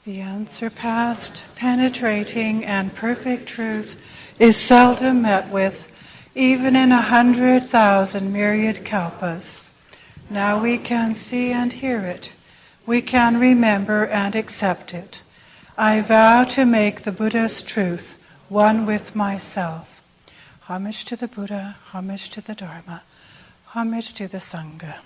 The unsurpassed, penetrating, and perfect truth is seldom met with, even in 100,000 myriad kalpas. Now we can see and hear it. We can remember and accept it. I vow to make the Buddha's truth one with myself. Homage to the Buddha, homage to the Dharma, homage to the Sangha.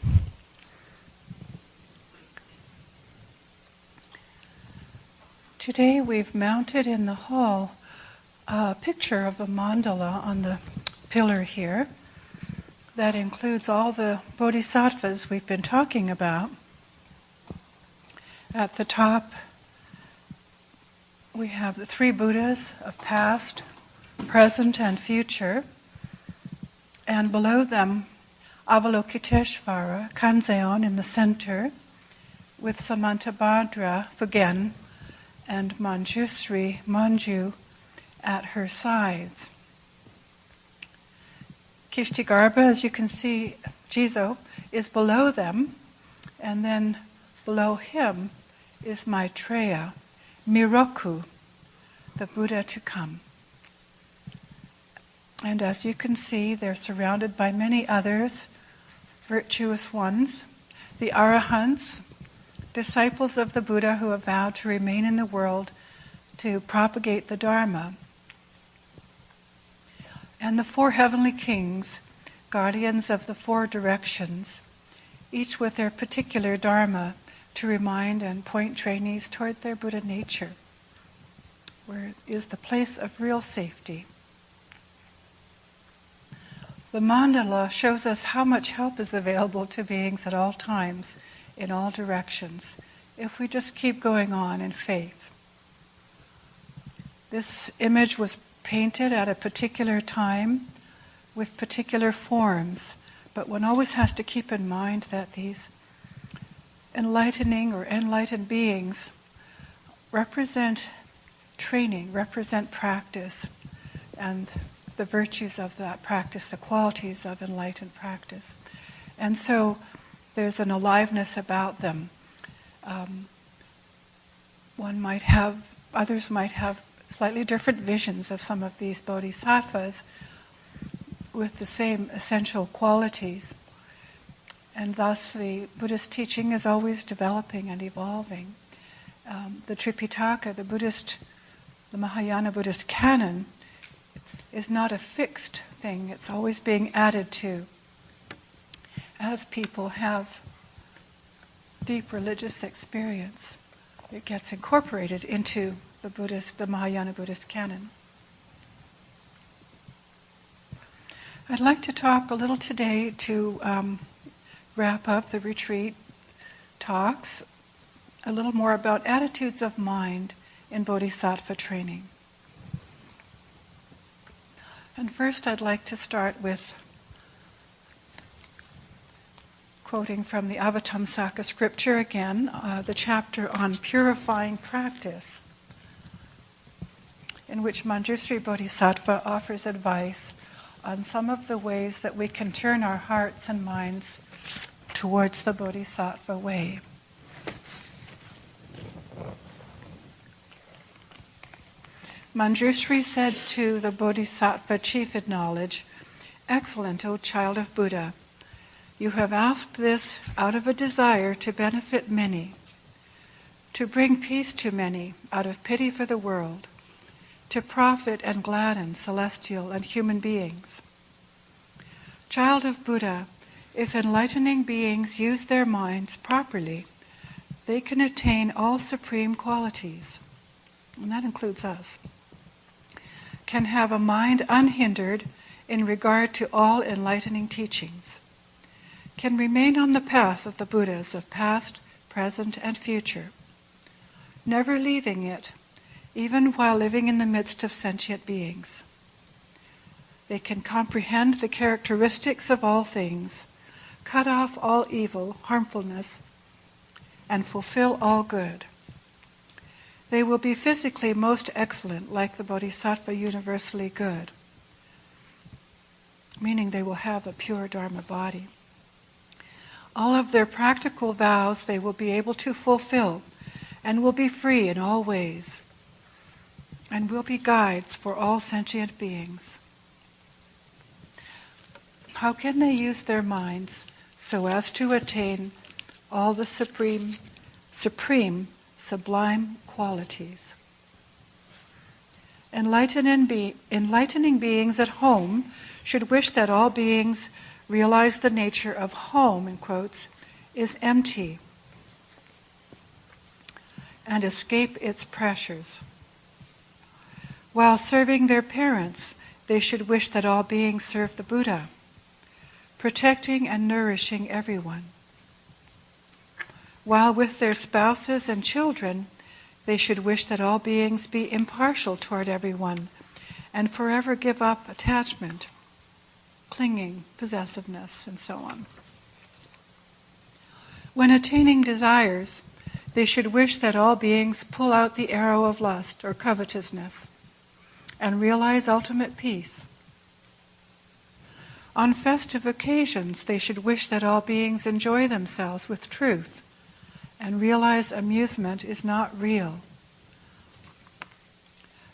Today we've mounted in the hall a picture of a mandala on the pillar here that includes all the Bodhisattvas we've been talking about. At the top we have the three Buddhas of past, present, and future. And below them, Avalokiteshvara, Kanzeon in the center, with Samantabhadra, Phugyen, and Manjusri, Manju, at her sides. Kishtigarbha, as you can see, Jizo, is below them, and then below him is Maitreya, Miroku, the Buddha to come. And as you can see, they're surrounded by many others, virtuous ones, the Arahants, disciples of the Buddha who have vowed to remain in the world to propagate the Dharma. And the four heavenly kings, guardians of the four directions, each with their particular Dharma to remind and point trainees toward their Buddha nature, where is the place of real safety. The mandala shows us how much help is available to beings at all times, in all directions, if we just keep going on in faith. This image was painted at a particular time with particular forms, but one always has to keep in mind that these enlightening or enlightened beings represent training, represent practice, and the virtues of that practice, the qualities of enlightened practice. And so there's an aliveness about them. Others might have slightly different visions of some of these bodhisattvas with the same essential qualities. And thus the Buddhist teaching is always developing and evolving. The Tripitaka, the Mahayana Buddhist canon, is not a fixed thing. It's always being added to as people have deep religious experience. It gets incorporated into the Mahayana Buddhist canon. I'd like to talk a little today to wrap up the retreat talks, a little more about attitudes of mind in Bodhisattva training. And first I'd like to start with quoting from the Avatamsaka scripture again, the chapter on purifying practice, in which Manjusri Bodhisattva offers advice on some of the ways that we can turn our hearts and minds towards the Bodhisattva way. Manjusri said to the Bodhisattva chief in knowledge, "Excellent, O child of Buddha. You have asked this out of a desire to benefit many, to bring peace to many out of pity for the world, to profit and gladden celestial and human beings. Child of Buddha, if enlightening beings use their minds properly, they can attain all supreme qualities," and that includes us, "can have a mind unhindered in regard to all enlightening teachings, can remain on the path of the Buddhas of past, present, and future, never leaving it, even while living in the midst of sentient beings. They can comprehend the characteristics of all things, cut off all evil, harmfulness, and fulfill all good. They will be physically most excellent, like the Bodhisattva universally good," meaning they will have a pure Dharma body. "All of their practical vows they will be able to fulfill, and will be free in all ways, and will be guides for all sentient beings. How can they use their minds so as to attain all the sublime qualities? Enlightening beings at home should wish that all beings realize the nature of home, in quotes, is empty and escape its pressures. While serving their parents, they should wish that all beings serve the Buddha, protecting and nourishing everyone. While with their spouses and children, they should wish that all beings be impartial toward everyone and forever give up attachment, clinging, possessiveness, and so on. When attaining desires, they should wish that all beings pull out the arrow of lust or covetousness and realize ultimate peace. On festive occasions, they should wish that all beings enjoy themselves with truth and realize amusement is not real,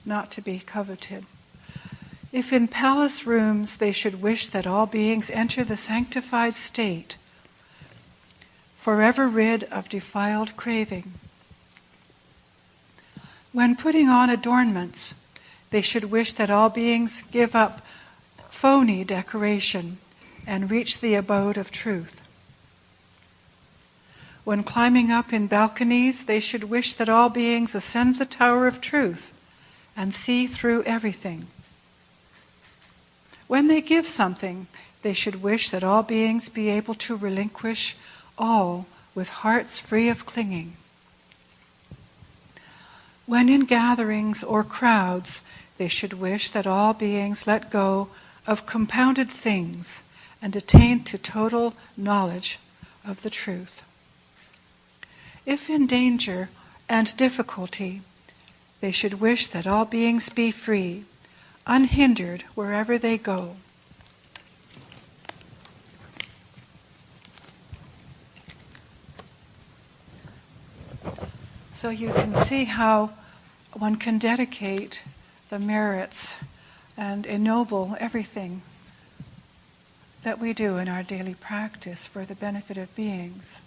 not to be coveted. If in palace rooms, they should wish that all beings enter the sanctified state, forever rid of defiled craving. When putting on adornments, they should wish that all beings give up phony decoration and reach the abode of truth. When climbing up in balconies, they should wish that all beings ascend the tower of truth and see through everything. When they give something, they should wish that all beings be able to relinquish all with hearts free of clinging. When in gatherings or crowds, they should wish that all beings let go of compounded things and attain to total knowledge of the truth. If in danger and difficulty, they should wish that all beings be free, unhindered wherever they go. So you can see how one can dedicate the merits and ennoble everything that we do in our daily practice for the benefit of beings.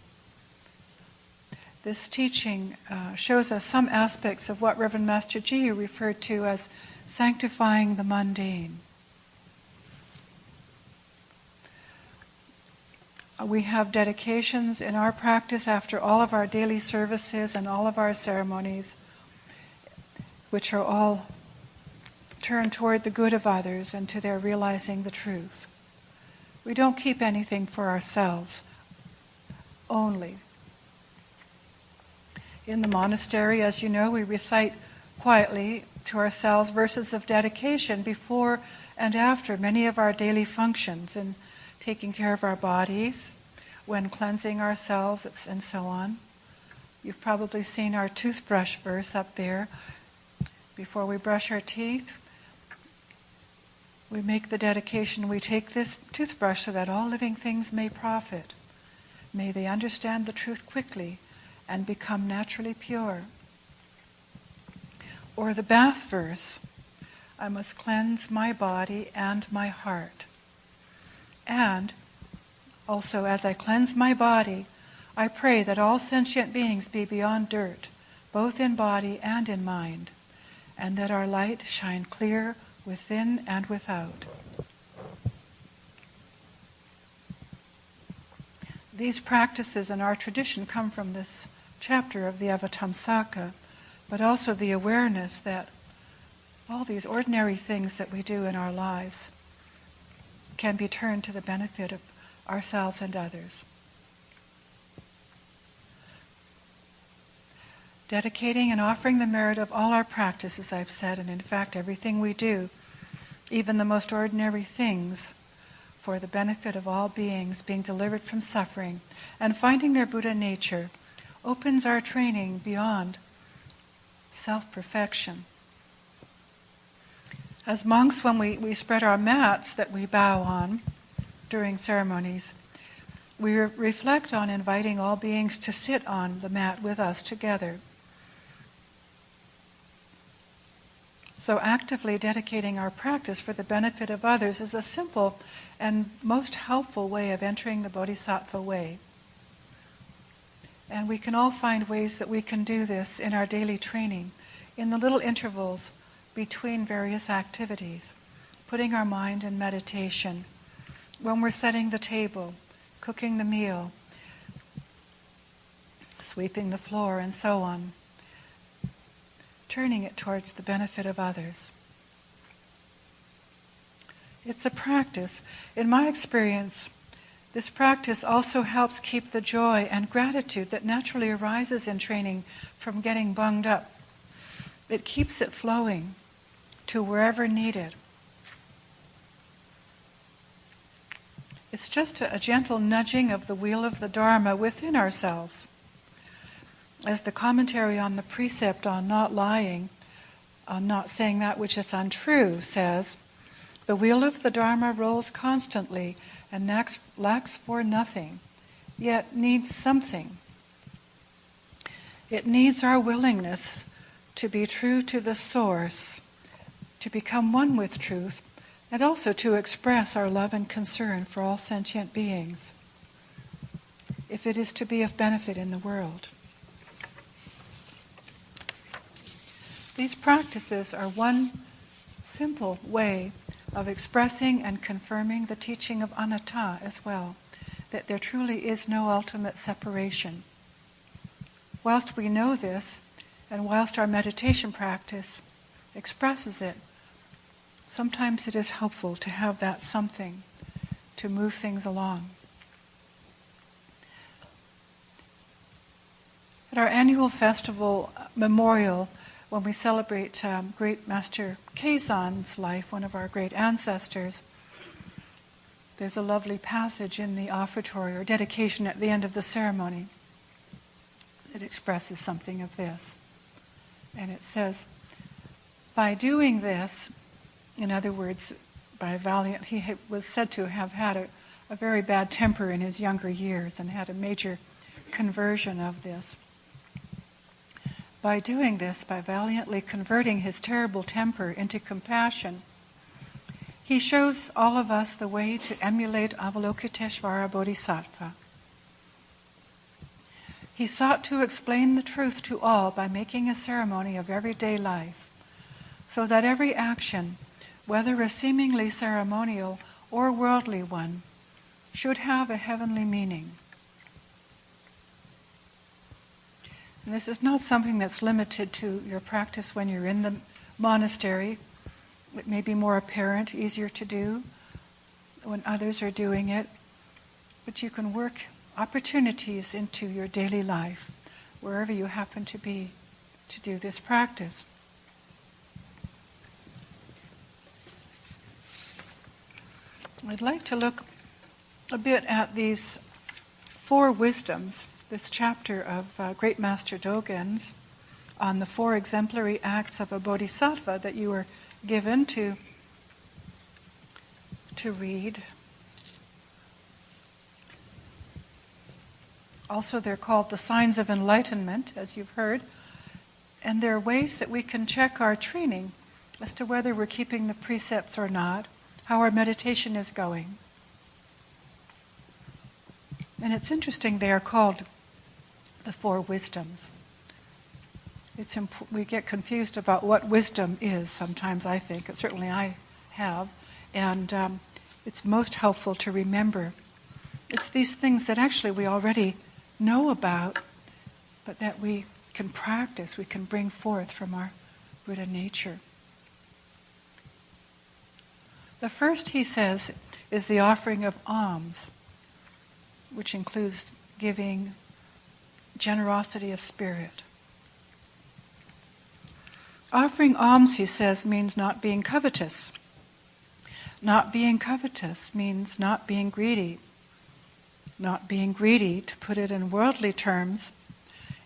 This teaching shows us some aspects of what Reverend Master Jiyu referred to as sanctifying the mundane. We have dedications in our practice after all of our daily services and all of our ceremonies, which are all turned toward the good of others and to their realizing the truth. We don't keep anything for ourselves only. In the monastery, as you know, we recite quietly to ourselves verses of dedication before and after many of our daily functions in taking care of our bodies, when cleansing ourselves, and so on. You've probably seen our toothbrush verse up there. Before we brush our teeth, we make the dedication, we take this toothbrush so that all living things may profit. May they understand the truth quickly and become naturally pure. Or the bath verse, I must cleanse my body and my heart. And also, as I cleanse my body, I pray that all sentient beings be beyond dirt, both in body and in mind, and that our light shine clear within and without. These practices in our tradition come from this chapter of the Avatamsaka, but also the awareness that all these ordinary things that we do in our lives can be turned to the benefit of ourselves and others. Dedicating and offering the merit of all our practices, I've said, and in fact everything we do, even the most ordinary things, for the benefit of all beings being delivered from suffering and finding their Buddha nature, opens our training beyond self-perfection. As monks, when we spread our mats that we bow on during ceremonies, we reflect on inviting all beings to sit on the mat with us together So actively dedicating our practice for the benefit of others is a simple and most helpful way of entering the Bodhisattva way. And we can all find ways that we can do this in our daily training, in the little intervals between various activities, putting our mind in meditation, when we're setting the table, cooking the meal, sweeping the floor, and so on, turning it towards the benefit of others. It's a practice. In my experience, this practice also helps keep the joy and gratitude that naturally arises in training from getting bunged up. It keeps it flowing to wherever needed. It's just a gentle nudging of the wheel of the Dharma within ourselves. As the commentary on the precept on not lying, on not saying that which is untrue, says, the wheel of the Dharma rolls constantly and lacks for nothing, yet needs something. It needs our willingness to be true to the source, to become one with truth, and also to express our love and concern for all sentient beings, if it is to be of benefit in the world. These practices are one simple way of expressing and confirming the teaching of anatta as well, that there truly is no ultimate separation. Whilst we know this, and whilst our meditation practice expresses it, sometimes it is helpful to have that something to move things along. At our annual festival memorial, when we celebrate Great Master Keizan's life, one of our great ancestors, there's a lovely passage in the offertory or dedication at the end of the ceremony that expresses something of this. And it says, by doing this, in other words, he was said to have had a very bad temper in his younger years and had a major conversion of this. By doing this, by valiantly converting his terrible temper into compassion, he shows all of us the way to emulate Avalokiteshvara Bodhisattva. He sought to explain the truth to all by making a ceremony of everyday life, so that every action, whether a seemingly ceremonial or worldly one, should have a heavenly meaning. And this is not something that's limited to your practice when you're in the monastery. It may be more apparent, easier to do when others are doing it. But you can work opportunities into your daily life, wherever you happen to be, to do this practice. I'd like to look a bit at these 4 wisdoms, this chapter of Great Master Dogen's on the 4 exemplary acts of a bodhisattva that you were given to read. Also, they're called the signs of enlightenment, as you've heard, and there are ways that we can check our training as to whether we're keeping the precepts or not, how our meditation is going. And it's interesting, they are called the 4 wisdoms. We get confused about what wisdom is sometimes, I think. Certainly I have. And it's most helpful to remember. It's these things that actually we already know about, but that we can practice, we can bring forth from our Buddha nature. The first, he says, is the offering of alms, which includes giving, generosity of spirit. Offering alms, he says, means not being covetous. Not being covetous means not being greedy. Not being greedy, to put it in worldly terms,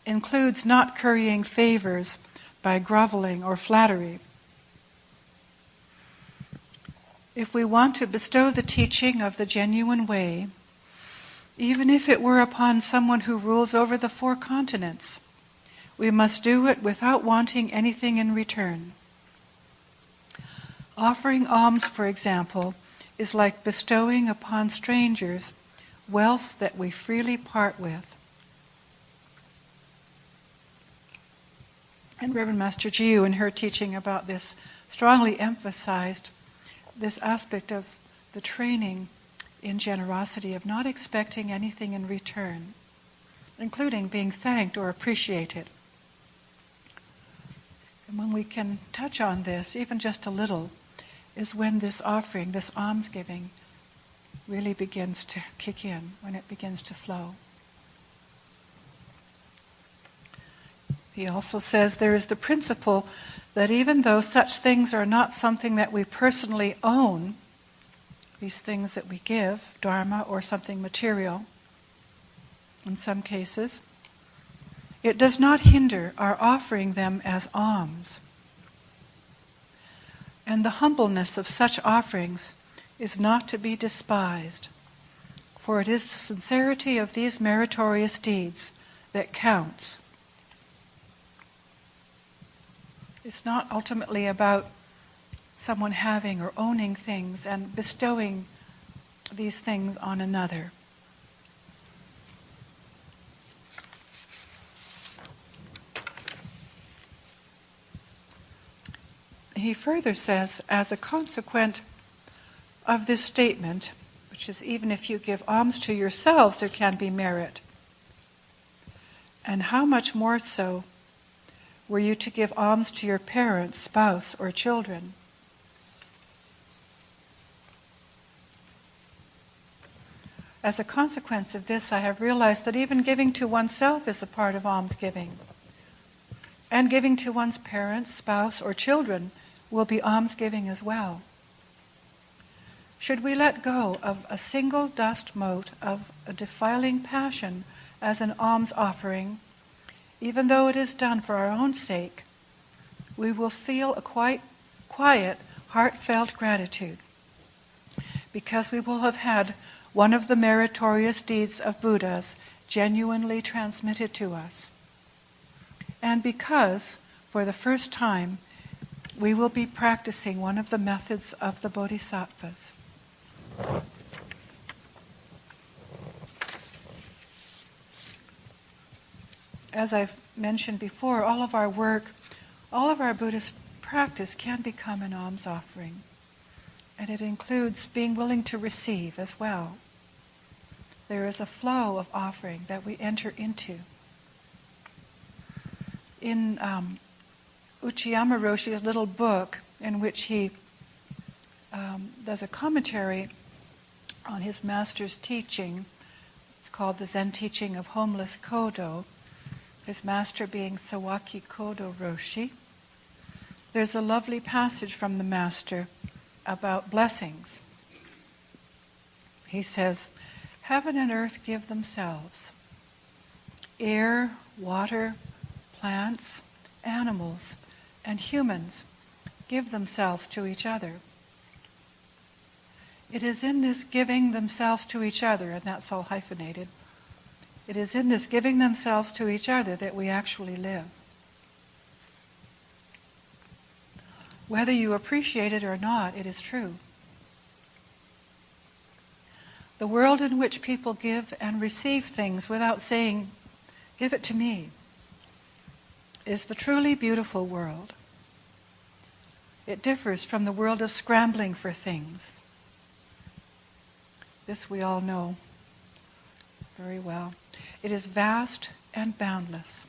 includes not currying favors by groveling or flattery. If we want to bestow the teaching of the genuine way, even if it were upon someone who rules over the 4 continents, we must do it without wanting anything in return. Offering alms, for example, is like bestowing upon strangers wealth that we freely part with. And Reverend Master Jiu, in her teaching about this, strongly emphasized this aspect of the training in generosity, of not expecting anything in return, including being thanked or appreciated. And when we can touch on this, even just a little, is when this offering, this almsgiving, really begins to kick in, when it begins to flow. He also says there is the principle that even though such things are not something that we personally own, these things that we give, Dharma or something material, in some cases, it does not hinder our offering them as alms. And the humbleness of such offerings is not to be despised, for it is the sincerity of these meritorious deeds that counts. It's not ultimately about someone having or owning things and bestowing these things on another. He further says, as a consequence of this statement, which is even if you give alms to yourselves, there can be merit. And how much more so were you to give alms to your parents, spouse, or children? As a consequence of this, I have realized that even giving to oneself is a part of almsgiving. And giving to one's parents, spouse, or children will be almsgiving as well. Should we let go of a single dust mote of a defiling passion as an alms offering, even though it is done for our own sake, we will feel a quiet, heartfelt gratitude, because we will have had one of the meritorious deeds of Buddhas genuinely transmitted to us. And because, for the first time, we will be practicing one of the methods of the Bodhisattvas. As I've mentioned before, all of our work, all of our Buddhist practice can become an alms offering. And it includes being willing to receive as well. There is a flow of offering that we enter into. In Uchiyama Roshi's little book, in which he does a commentary on his master's teaching, it's called the Zen Teaching of Homeless Kodo, his master being Sawaki Kodo Roshi. There's a lovely passage from the master about blessings. He says, "Heaven and earth give themselves. Air, water, plants, animals, and humans give themselves to each other. It is in this giving themselves to each other," and that's all hyphenated, it is in this giving themselves to each other that we actually live. Whether you appreciate it or not, it is true. The world in which people give and receive things without saying, "Give it to me," is the truly beautiful world. It differs from the world of scrambling for things. This we all know very well. It is vast and boundless.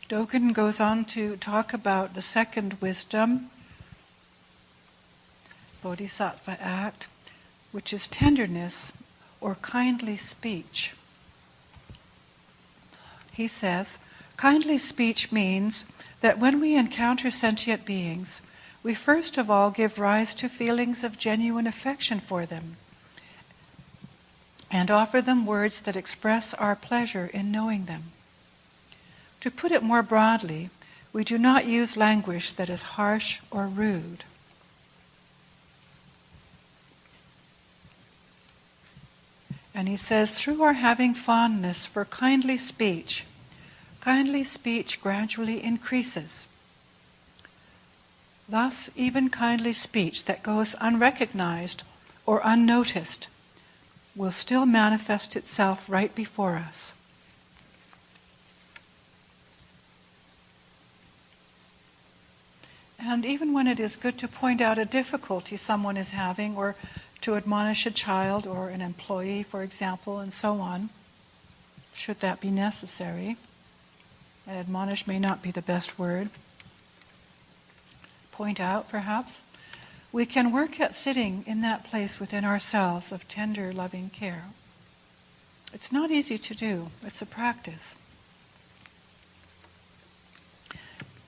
Dogen goes on to talk about the second wisdom, Bodhisattva act, which is tenderness or kindly speech. He says, kindly speech means that when we encounter sentient beings, we first of all give rise to feelings of genuine affection for them and offer them words that express our pleasure in knowing them. To put it more broadly, we do not use language that is harsh or rude. And he says, through our having fondness for kindly speech gradually increases. Thus, even kindly speech that goes unrecognized or unnoticed will still manifest itself right before us. And even when it is good to point out a difficulty someone is having, or to admonish a child or an employee, for example, and so on, should that be necessary, and admonish may not be the best word, point out perhaps, we can work at sitting in that place within ourselves of tender, loving care. It's not easy to do. It's a practice.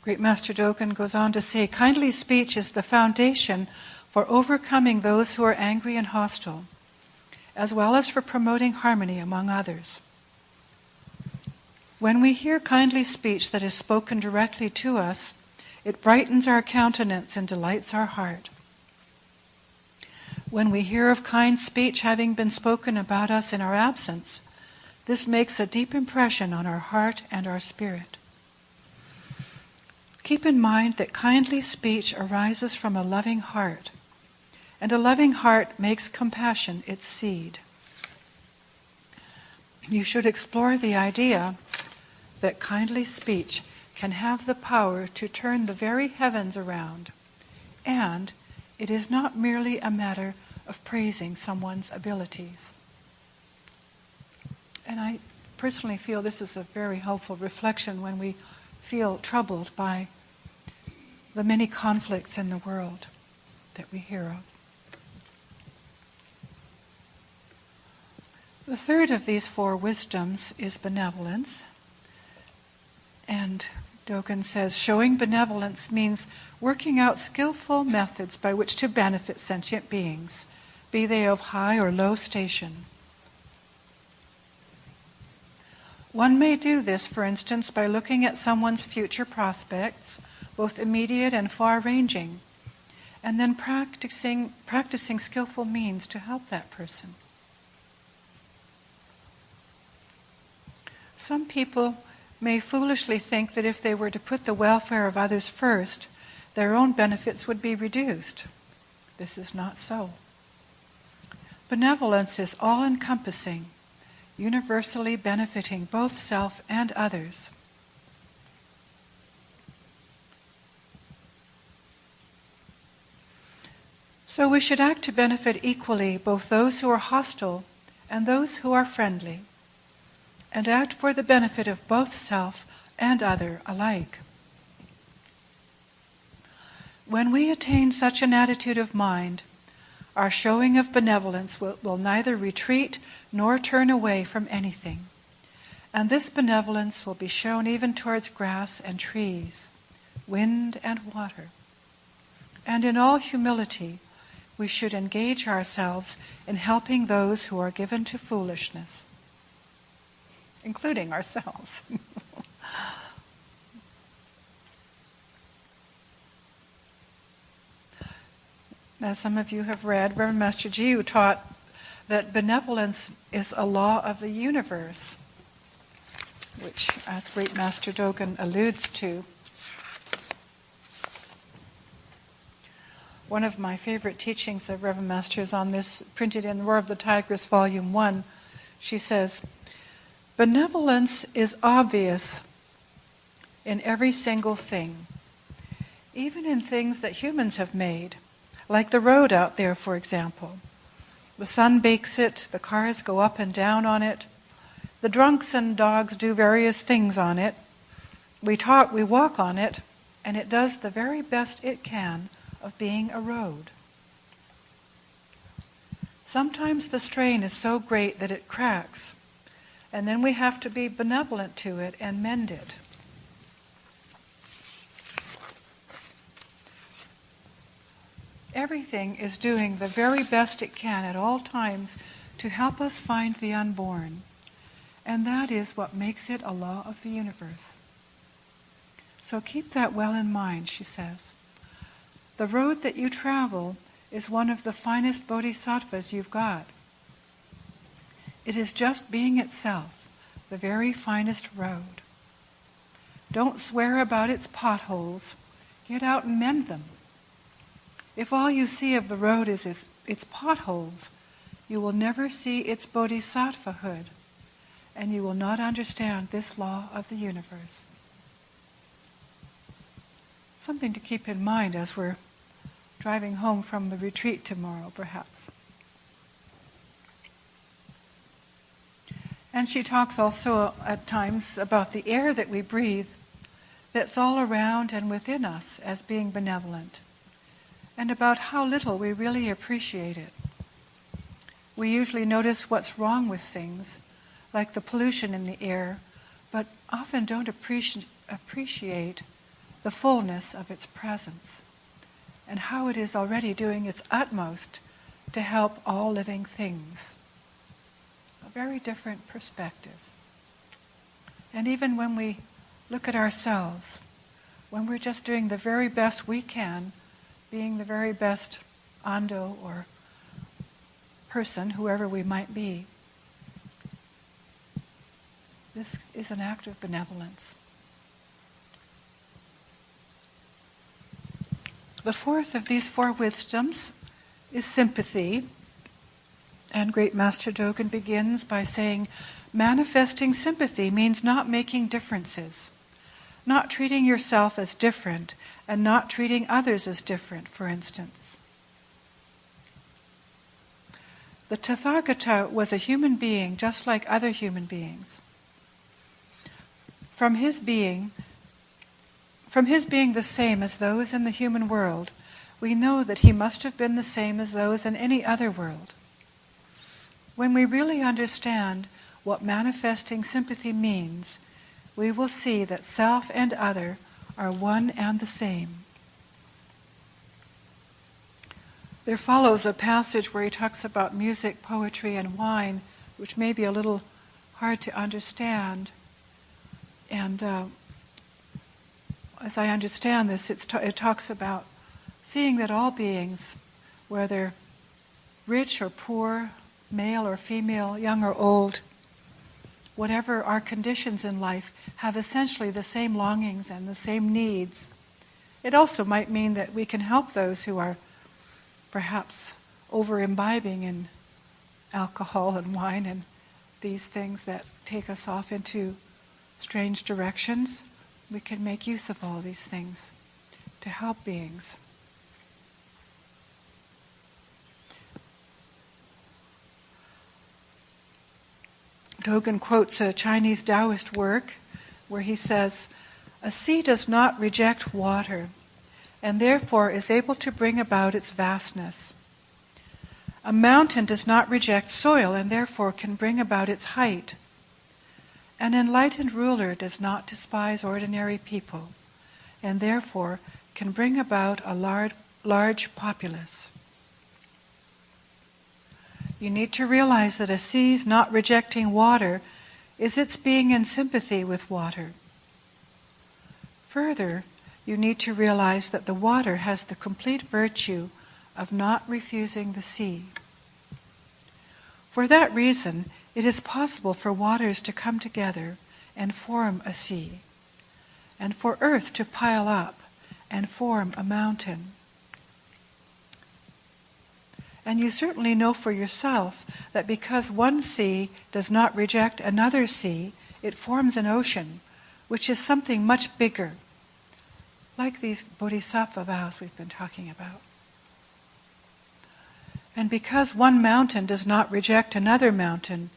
Great Master Dogen goes on to say, kindly speech is the foundation for overcoming those who are angry and hostile, as well as for promoting harmony among others. When we hear kindly speech that is spoken directly to us, it brightens our countenance and delights our heart. When we hear of kind speech having been spoken about us in our absence, this makes a deep impression on our heart and our spirit. Keep in mind that kindly speech arises from a loving heart, and a loving heart makes compassion its seed. You should explore the idea that kindly speech can have the power to turn the very heavens around, and it is not merely a matter of praising someone's abilities. And I personally feel this is a very helpful reflection when we feel troubled by the many conflicts in the world that we hear of. The third of these four wisdoms is benevolence. And Dogen says, showing benevolence means working out skillful methods by which to benefit sentient beings, be they of high or low station. One may do this, for instance, by looking at someone's future prospects, both immediate and far-ranging, and then practicing skillful means to help that person. Some people may foolishly think that if they were to put the welfare of others first, their own benefits would be reduced. This is not so. Benevolence is all-encompassing, universally benefiting both self and others. So we should act to benefit equally both those who are hostile and those who are friendly, and act for the benefit of both self and other alike. When we attain such an attitude of mind, our showing of benevolence will neither retreat nor turn away from anything, and this benevolence will be shown even towards grass and trees, wind and water. And in all humility, we should engage ourselves in helping those who are given to foolishness, including ourselves. As some of you have read, Reverend Master Jiu taught that benevolence is a law of the universe, which, as Great Master Dogen alludes to, one of my favorite teachings of Reverend Master is on this, printed in Roar of the Tigris, Volume 1. She says, benevolence is obvious in every single thing, even in things that humans have made, like the road out there, for example. The sun bakes it, the cars go up and down on it, the drunks and dogs do various things on it, we walk on it, and it does the very best it can of being a road. Sometimes the strain is so great that it cracks, and then we have to be benevolent to it and mend it. Everything is doing the very best it can at all times to help us find the unborn, and that is what makes it a law of the universe. So keep that well in mind, she says. The road that you travel is one of the finest bodhisattvas you've got. It is just being itself, the very finest road. Don't swear about its potholes. Get out and mend them. If all you see of the road is its potholes, you will never see its bodhisattvahood, and you will not understand this law of the universe. Something to keep in mind as we're driving home from the retreat tomorrow, perhaps. And she talks also at times about the air that we breathe, that's all around and within us as being benevolent, and about how little we really appreciate it. We usually notice what's wrong with things, like the pollution in the air, but often don't appreciate the fullness of its presence, and how it is already doing its utmost to help all living things. A very different perspective. And even when we look at ourselves, when we're just doing the very best we can, being the very best Ando or person, whoever we might be, this is an act of benevolence. The fourth of these four wisdoms is sympathy. And Great Master Dogen begins by saying, manifesting sympathy means not making differences, not treating yourself as different, and not treating others as different, for instance. The Tathagata was a human being just like other human beings. From his being the same as those in the human world, we know that he must have been the same as those in any other world. When we really understand what manifesting sympathy means, we will see that self and other are one and the same. There follows a passage where he talks about music, poetry, and wine, which may be a little hard to understand. And as I understand this, it talks about seeing that all beings, whether rich or poor, male or female, young or old, whatever our conditions in life, have essentially the same longings and the same needs. It also might mean that we can help those who are perhaps over-imbibing in alcohol and wine and these things that take us off into strange directions. We can make use of all these things to help beings. Dogen quotes a Chinese Taoist work where he says, "A sea does not reject water, and therefore is able to bring about its vastness. A mountain does not reject soil, and therefore can bring about its height. An enlightened ruler does not despise ordinary people, and therefore can bring about a large populace." You need to realize that a sea's not rejecting water is its being in sympathy with water. Further, you need to realize that the water has the complete virtue of not refusing the sea. For that reason, it is possible for waters to come together and form a sea, and for earth to pile up and form a mountain. And you certainly know for yourself that because one sea does not reject another sea, it forms an ocean, which is something much bigger, like these Bodhisattva vows we've been talking about. And because one mountain does not reject another mountain,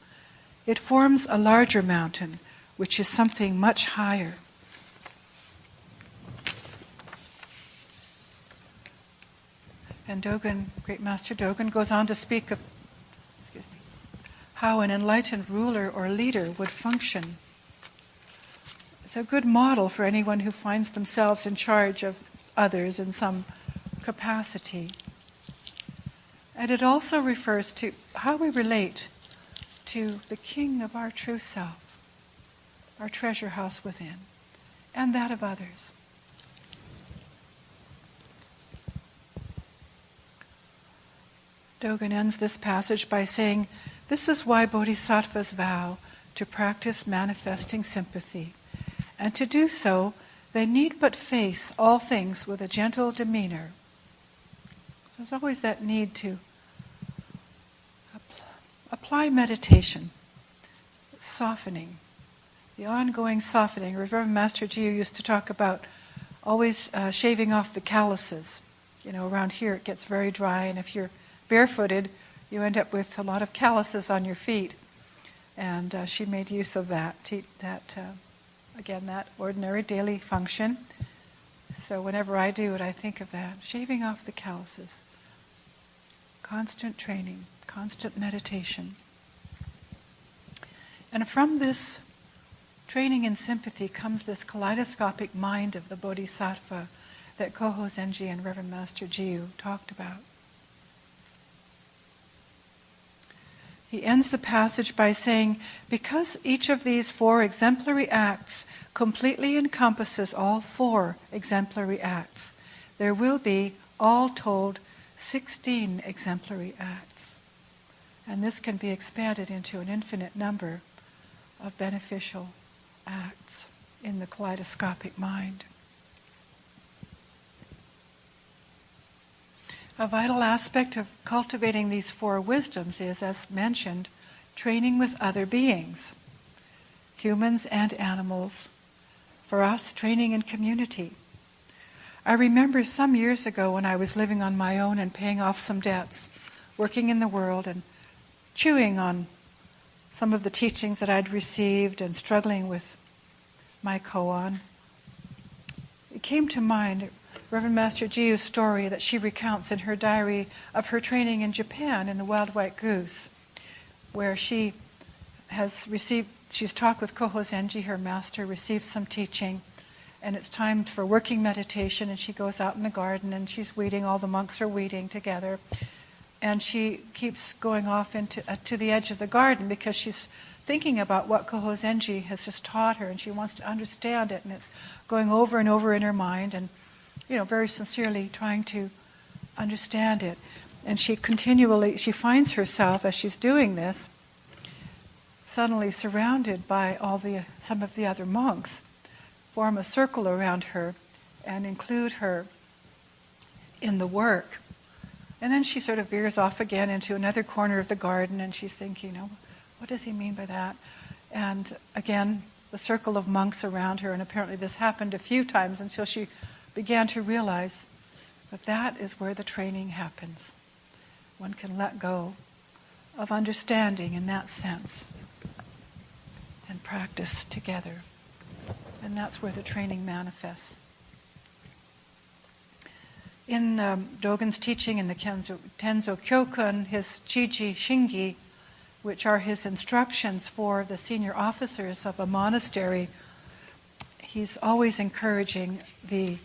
it forms a larger mountain, which is something much higher. And Dogen, Great Master Dogen, goes on to speak of how an enlightened ruler or leader would function. It's a good model for anyone who finds themselves in charge of others in some capacity. And it also refers to how we relate to the king of our true self, our treasure house within, and that of others. Dogen ends this passage by saying, "This is why Bodhisattvas vow to practice manifesting sympathy, and to do so, they need but face all things with a gentle demeanor. there's always that need to apply meditation, softening, the ongoing softening. Reverend Master Jiu used to talk about always shaving off the calluses. Around here it gets very dry, and if you're barefooted, you end up with a lot of calluses on your feet. And she made use of that ordinary daily function. So whenever I do it, I think of that, shaving off the calluses. Constant training, constant meditation. And from this training in sympathy comes this kaleidoscopic mind of the Bodhisattva that Koho Zenji and Reverend Master Jiu talked about. He ends the passage by saying, because each of these 4 exemplary acts completely encompasses all 4 exemplary acts, there will be, all told, 16 exemplary acts. And this can be expanded into an infinite number of beneficial acts in the kaleidoscopic mind. A vital aspect of cultivating these 4 wisdoms is, as mentioned, training with other beings, humans and animals. For us, training in community. I remember some years ago when I was living on my own and paying off some debts, working in the world and chewing on some of the teachings that I'd received and struggling with my koan. It came to mind Reverend Master Jiu's story that she recounts in her diary of her training in Japan in the Wild White Goose, where she's talked with Koho Zenji, her master, received some teaching, and it's time for working meditation, and she goes out in the garden and she's weeding, all the monks are weeding together, and she keeps going off to the edge of the garden because she's thinking about what Koho Zenji has just taught her, and she wants to understand it, and it's going over and over in her mind, and very sincerely trying to understand it. And she finds herself, as she's doing this, suddenly surrounded by some of the other monks, form a circle around her and include her in the work. And then she sort of veers off again into another corner of the garden, and she's thinking, what does he mean by that? And again, the circle of monks around her, and apparently this happened a few times until she began to realize that is where the training happens. One can let go of understanding in that sense and practice together. And that's where the training manifests. In Dogen's teaching in the Tenzo Kyokun, his Chiji Shingi, which are his instructions for the senior officers of a monastery, he's always encouraging the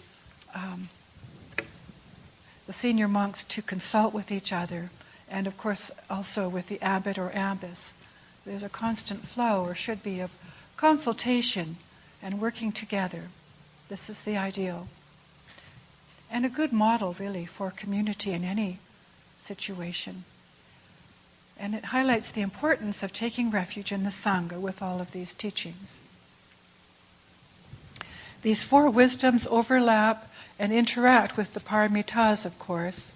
senior monks to consult with each other, and of course also with the abbot or abbess. There's a constant flow, or should be, of consultation and working together. This is the ideal. And a good model, really, for community in any situation. And it highlights the importance of taking refuge in the Sangha with all of these teachings. These 4 wisdoms overlap and interact with the paramitas, of course.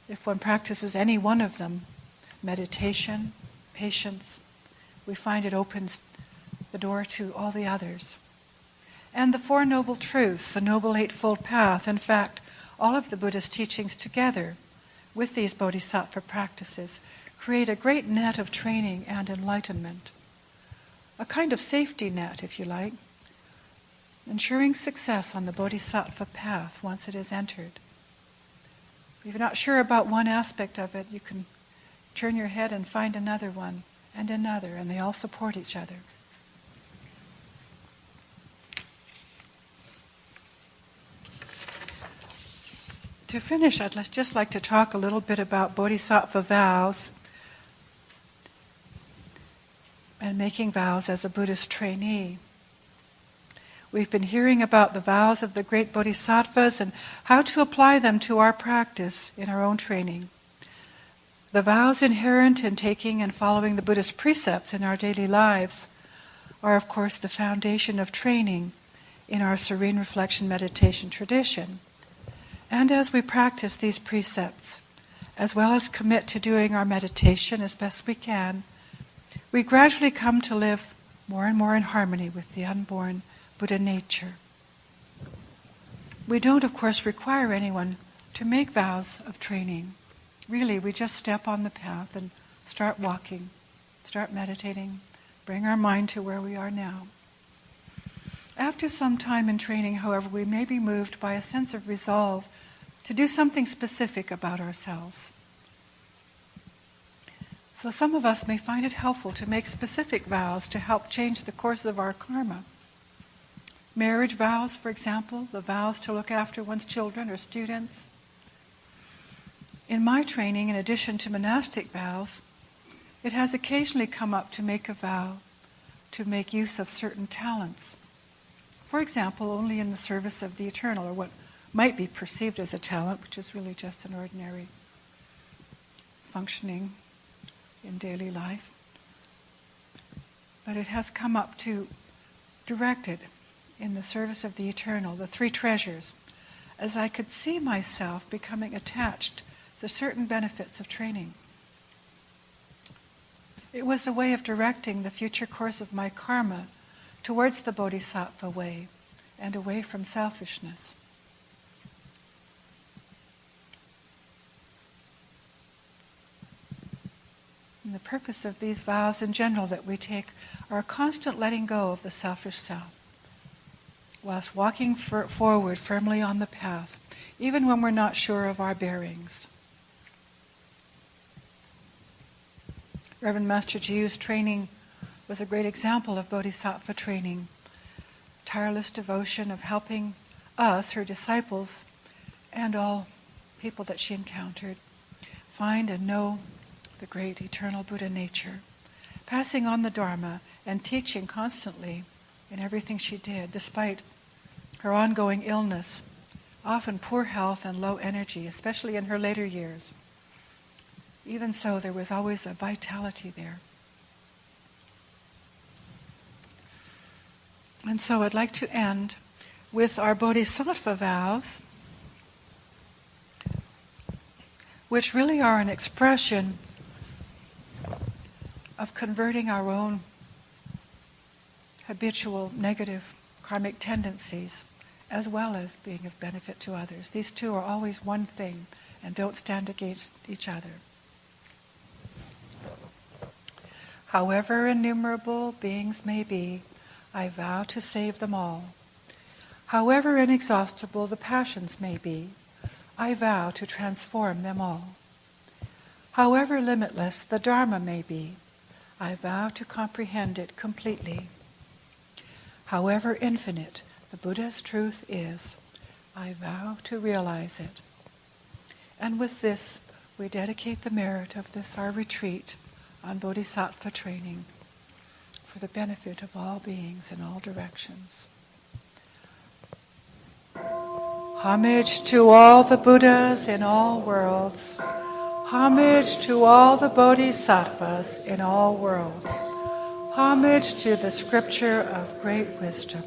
If one practices any one of them, meditation, patience, we find it opens the door to all the others. And the 4 Noble Truths, the Noble Eightfold Path, in fact, all of the Buddha's teachings together with these Bodhisattva practices create a great net of training and enlightenment. A kind of safety net, if you like, ensuring success on the Bodhisattva path once it is entered. If you're not sure about one aspect of it, you can turn your head and find another one and another, and they all support each other. To finish, I'd just like to talk a little bit about Bodhisattva vows and making vows as a Buddhist trainee. We've been hearing about the vows of the great Bodhisattvas and how to apply them to our practice in our own training. The vows inherent in taking and following the Buddhist precepts in our daily lives are, of course, the foundation of training in our serene reflection meditation tradition. And as we practice these precepts, as well as commit to doing our meditation as best we can, we gradually come to live more and more in harmony with the unborn Buddha nature. We don't, of course, require anyone to make vows of training. Really, we just step on the path and start walking, start meditating, bring our mind to where we are now. After some time in training, however, we may be moved by a sense of resolve to do something specific about ourselves. So some of us may find it helpful to make specific vows to help change the course of our karma. Marriage vows, for example, the vows to look after one's children or students. In my training, in addition to monastic vows, it has occasionally come up to make a vow to make use of certain talents. For example, only in the service of the eternal, or what might be perceived as a talent, which is really just an ordinary functioning in daily life. But it has come up to direct it in the service of the eternal, the three treasures, as I could see myself becoming attached to certain benefits of training. It was a way of directing the future course of my karma towards the Bodhisattva way and away from selfishness. And the purpose of these vows in general that we take are a constant letting go of the selfish self, whilst walking forward firmly on the path, even when we're not sure of our bearings. Reverend Master Jiu's training was a great example of Bodhisattva training. Tireless devotion of helping us, her disciples, and all people that she encountered, find and know the great eternal Buddha nature, passing on the Dharma and teaching constantly in everything she did, despite her ongoing illness, often poor health and low energy, especially in her later years. Even so, there was always a vitality there. And so I'd like to end with our Bodhisattva vows, which really are an expression of converting our own habitual negative karmic tendencies, as well as being of benefit to others. These two are always one thing and don't stand against each other. However innumerable beings may be, I vow to save them all. However inexhaustible the passions may be, I vow to transform them all. However limitless the Dharma may be, I vow to comprehend it completely. However infinite the Buddha's truth is, I vow to realize it. And with this, we dedicate the merit of this our retreat on Bodhisattva training for the benefit of all beings in all directions. Homage to all the Buddhas in all worlds. Homage to all the Bodhisattvas in all worlds. Homage to the scripture of great wisdom.